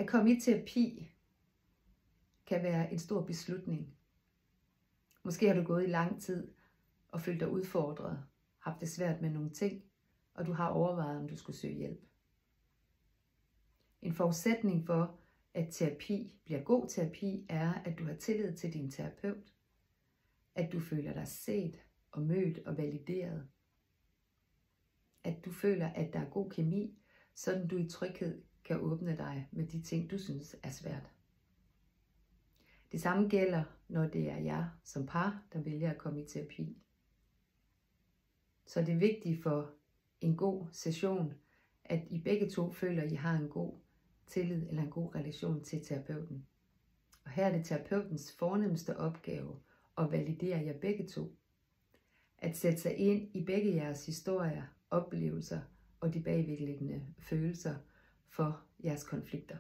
At komme i terapi kan være en stor beslutning. Måske har du gået i lang tid og følt dig udfordret, haft det svært med nogle ting, og du har overvejet, om du skulle søge hjælp. En forudsætning for, at terapi bliver god terapi, er, at du har tillid til din terapeut. At du føler dig set og mødt og valideret. At du føler, at der er god kemi, sådan du i tryghed kan åbne dig med de ting, du synes er svært. Det samme gælder, når det er jer som par, der vælger at komme i terapi. Så det er vigtigt for en god session, at I begge to føler, at I har en god tillid eller en god relation til terapeuten. Og her er det terapeutens fornemmeste opgave at validere jer begge to. At sætte sig ind i begge jeres historier, oplevelser og de bagvedliggende følelser for jeres konflikter.